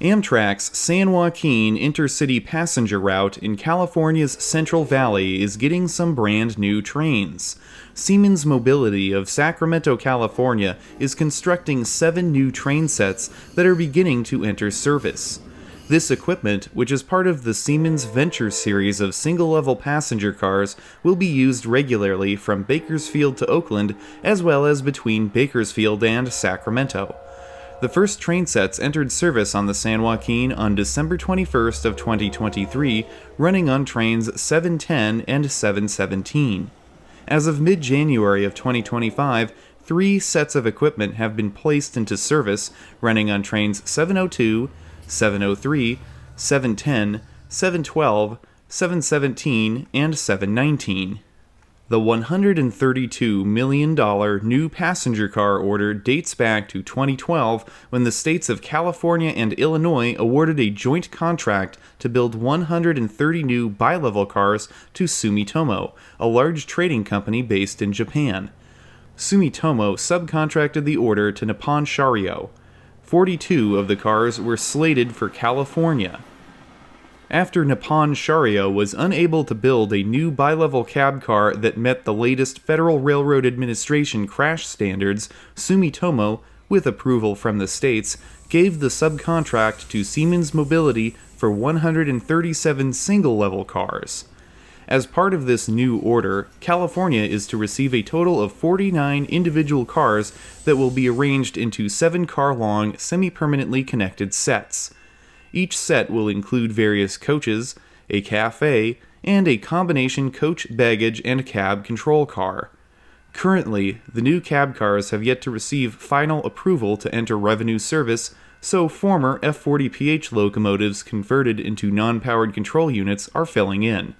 Amtrak's San Joaquin intercity passenger route in California's Central Valley is getting some brand new trains. Siemens Mobility of Sacramento, California is constructing 7 new train sets that are beginning to enter service. This equipment, which is part of the Siemens Venture series of single-level passenger cars, will be used regularly from Bakersfield to Oakland, as well as between Bakersfield and Sacramento. The first train sets entered service on the San Joaquin on December 21st of 2023, running on trains 710 and 717. As of mid-January of 2025, 3 sets of equipment have been placed into service, running on trains 702, 703, 710, 712, 717, and 719. The $132 million new passenger car order dates back to 2012 when the states of California and Illinois awarded a joint contract to build 130 new bi-level cars to Sumitomo, a large trading company based in Japan. Sumitomo subcontracted the order to Nippon Sharyo. 42 of the cars were slated for California. After Nippon Sharyo was unable to build a new bi-level cab car that met the latest Federal Railroad Administration crash standards, Sumitomo, with approval from the states, gave the subcontract to Siemens Mobility for 137 single-level cars. As part of this new order, California is to receive a total of 49 individual cars that will be arranged into 7-car-long, semi-permanently connected sets. Each set will include various coaches, a cafe, and a combination coach, baggage, and cab control car. Currently, the new cab cars have yet to receive final approval to enter revenue service, so former F40PH locomotives converted into non-powered control units are filling in.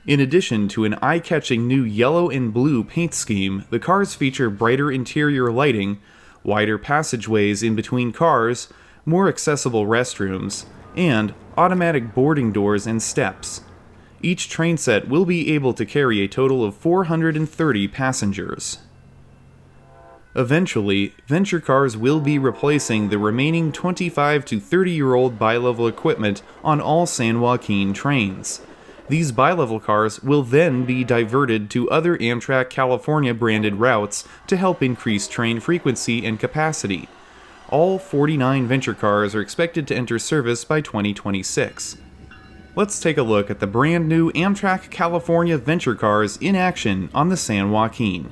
In addition to an eye-catching new yellow and blue paint scheme, the cars feature brighter interior lighting, wider passageways in between cars, more accessible restrooms, and automatic boarding doors and steps. Each train set will be able to carry a total of 430 passengers. Eventually, Venture cars will be replacing the remaining 25 to 30-year-old bi-level equipment on all San Joaquin trains. These bi-level cars will then be diverted to other Amtrak California branded routes to help increase train frequency and capacity. All 49 Venture cars are expected to enter service by 2026. Let's take a look at the brand new Amtrak California Venture cars in action on the San Joaquin.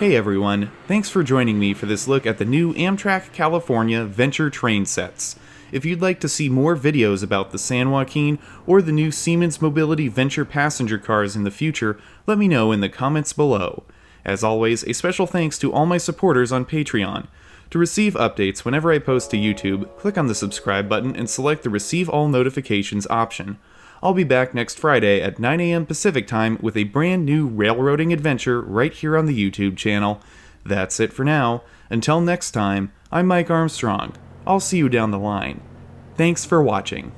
Hey everyone, thanks for joining me for this look at the new Amtrak California Venture train sets. If you'd like to see more videos about the San Joaquin or the new Siemens Mobility Venture passenger cars in the future, let me know in the comments below. As always, a special thanks to all my supporters on Patreon. To receive updates whenever I post to YouTube, click on the subscribe button and select the Receive All Notifications option. I'll be back next Friday at 9 a.m. Pacific Time with a brand new railroading adventure right here on the YouTube channel. That's it for now. Until next time, I'm Mike Armstrong. I'll see you down the line. Thanks for watching.